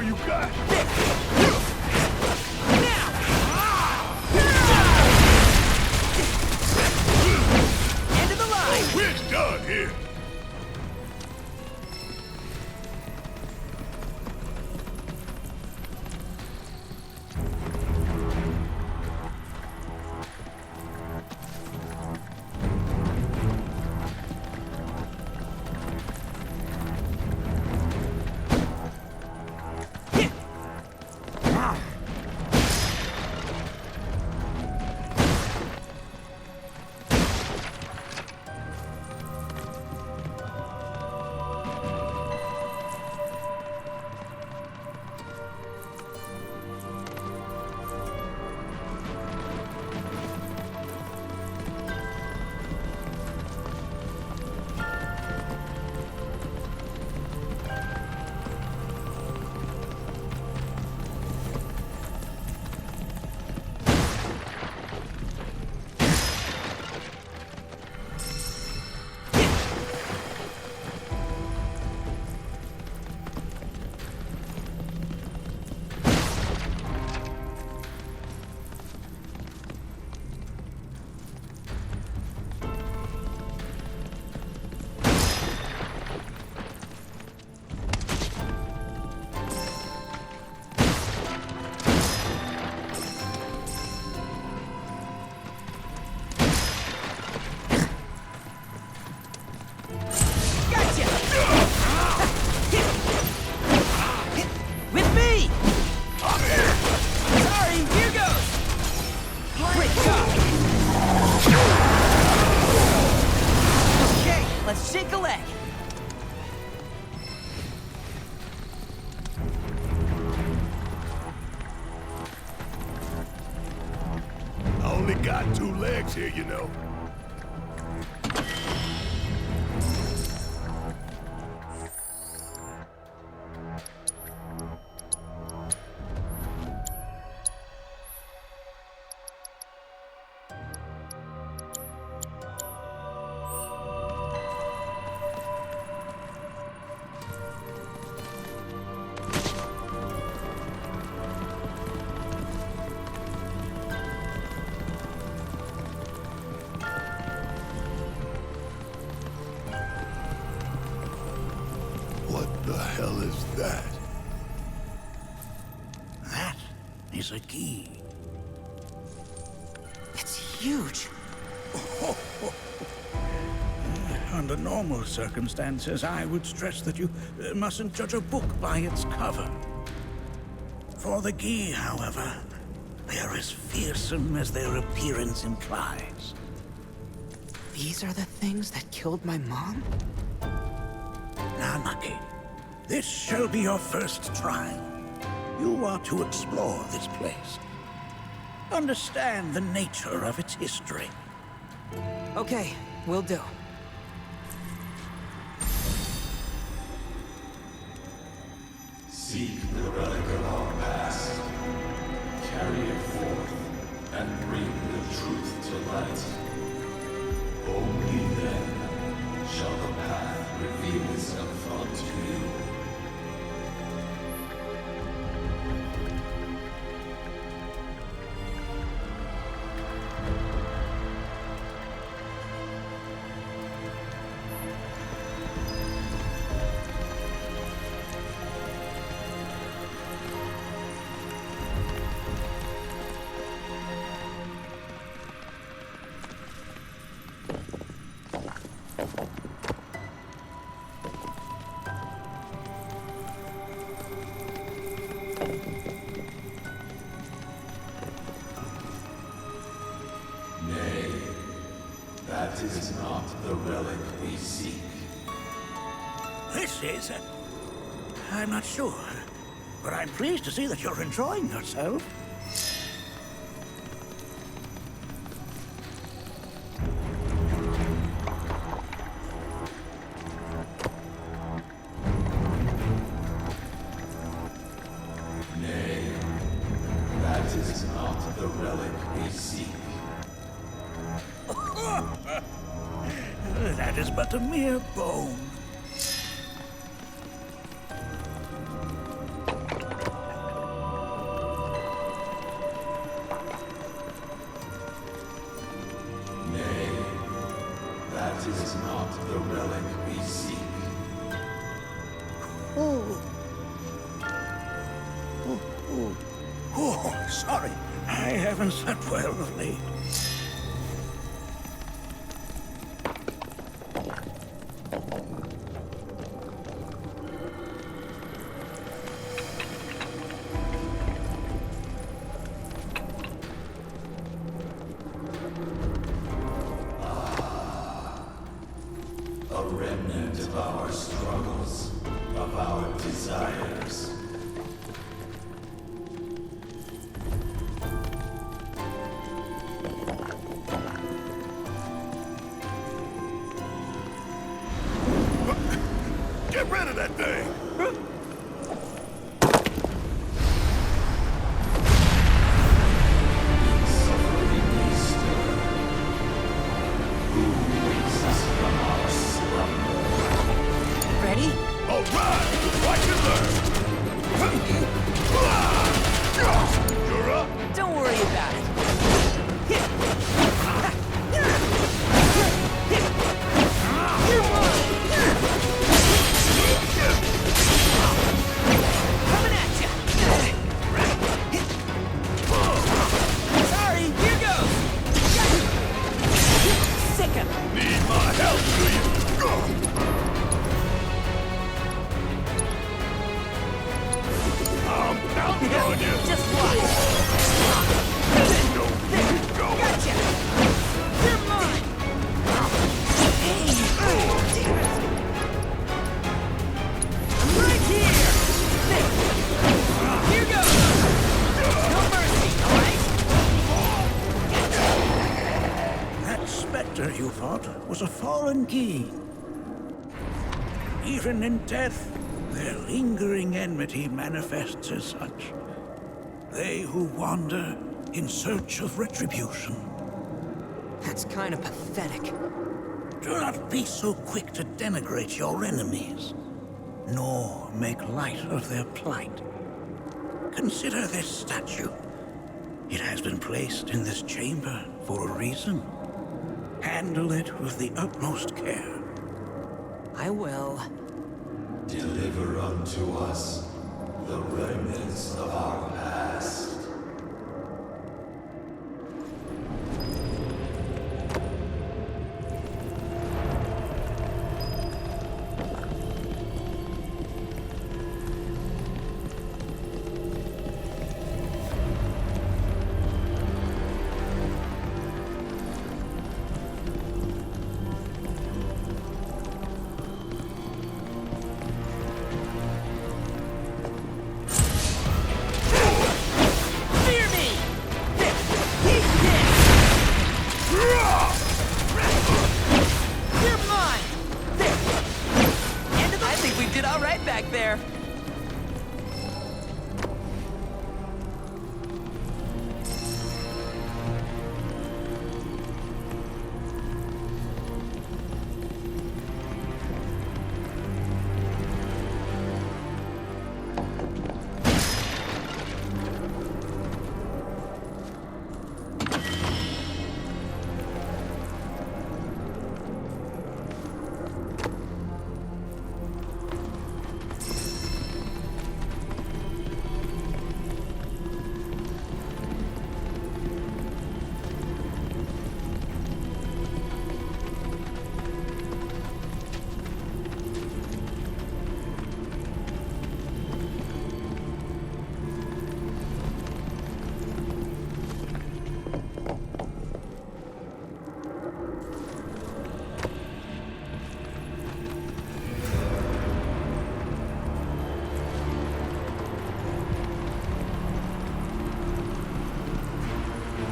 You got end of the line. We're done here. let's shake a leg. I only got 2 legs here, you know. What the hell is that? That is a key. It's huge. Under normal circumstances, I would stress that you mustn't judge a book by its cover. For the Gi, however, they are as fearsome as their appearance implies. These are the things that killed my mom? Nanaki, this shall be your first trial. You are to explore this place. Understand the nature of its history. Okay, will do. Seek the relic of our past. Carry it forth and bring the truth to light. Only then shall the path reveal itself unto you. Nay, that is not the relic we seek. This is... I'm not sure, but I'm pleased to see that you're enjoying yourself. Nay, that is not the relic we seek. That is but a mere bone. Nay, that is not the relic we seek. Oh, sorry. I haven't slept well of late. A remnant of our struggles, of our desires. Get rid of that thing! Ready? All right! Watch and learn! You're up! Don't worry about it. Nanaki. Even in death, their lingering enmity manifests as such. They who wander in search of retribution. That's kind of pathetic. Do not be so quick to denigrate your enemies, nor make light of their plight. Consider this statue. It has been placed in this chamber for a reason. Handle it with the utmost care. I will. Deliver unto us the remnants of our past.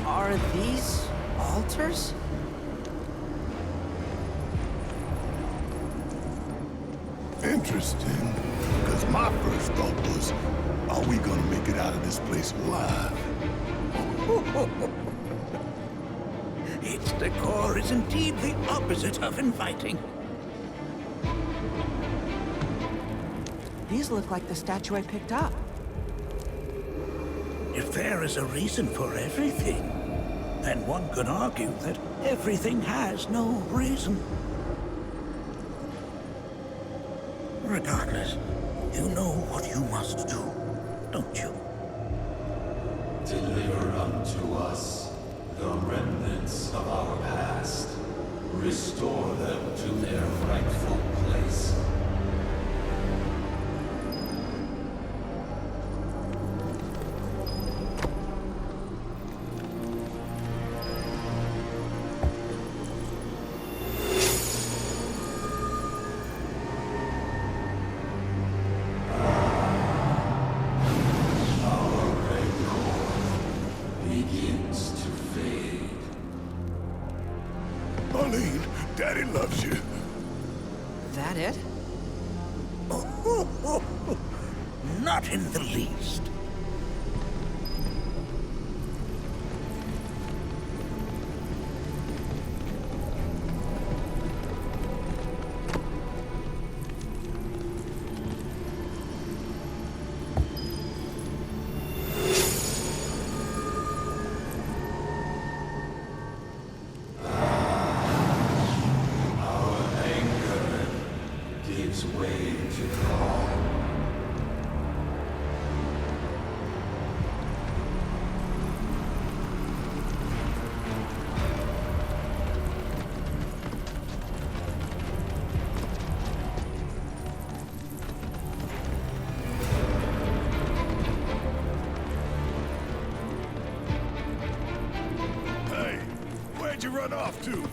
Are these altars? Interesting. Because my first thought was, are we gonna make it out of this place alive? Its decor is indeed the opposite of inviting. These look like the statue I picked up. If there is a reason for everything, then one could argue that everything has no reason. Regardless, you know what you must do, don't you? Deliver unto us the remnants of our past. Restore them to their rightful place. Daddy loves you. That it? Not in the least. Where'd you run off to?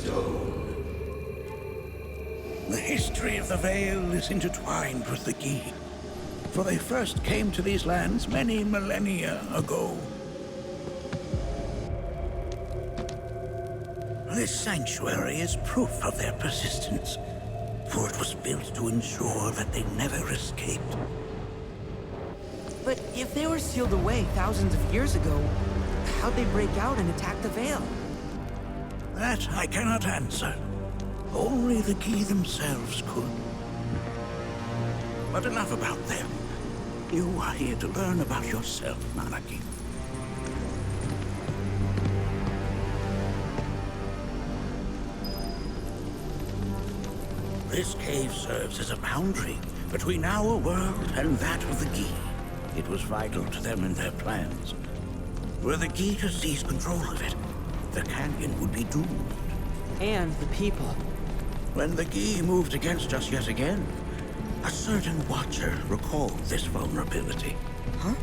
stone. The history of the Vale is intertwined with the Gi, for they first came to these lands many millennia ago. This sanctuary is proof of their persistence, for it was built to ensure that they never escaped. But if they were sealed away thousands of years ago, how'd they break out and attack the Vale? That I cannot answer. Only the Gi themselves could. But enough about them. You are here to learn about yourself, Nanaki. This cave serves as a boundary between our world and that of the Gi. It was vital to them in their plans. Were the Gi to seize control of it, the canyon would be doomed. And the people. When the Gi moved against us yet again, a certain Watcher recalled this vulnerability. Huh?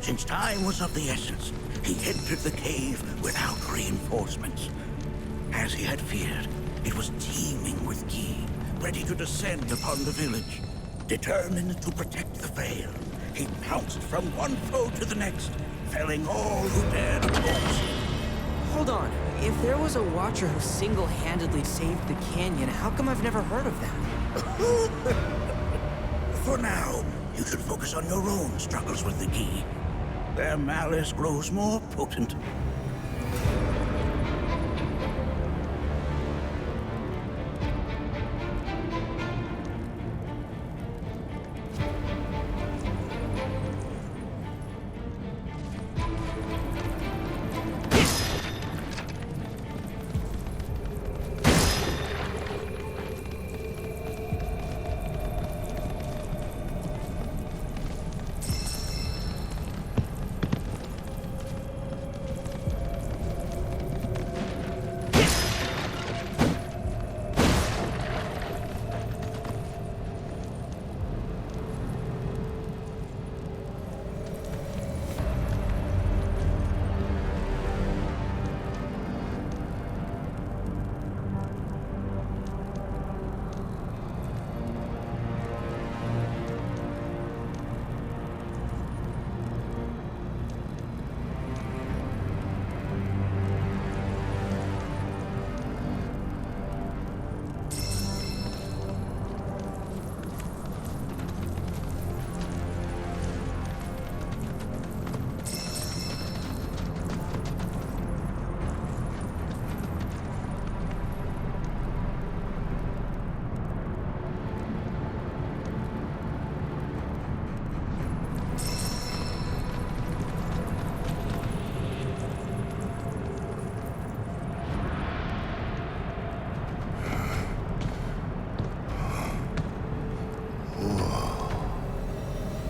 Since time was of the essence, he entered the cave without reinforcements. As he had feared, it was teeming with Gi, ready to descend upon the village. Determined to protect the Vale, he pounced from one foe to the next, felling all who dared oppose him. Hold on. If there was a Watcher who single-handedly saved the canyon, how come I've never heard of them? For now, you should focus on your own struggles with the Gi. Their malice grows more potent.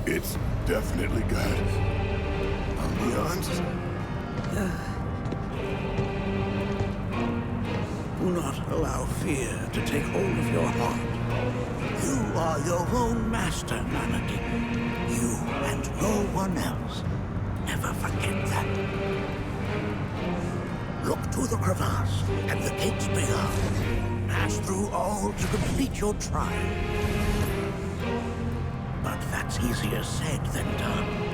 It's definitely got it. I'll be honest. Do not allow fear to take hold of your heart. You are your own master, Nanaki. You and no one else. Never forget that. Look to the crevasse and the gates beyond. Pass through all to complete your trial. But that's easier said than done.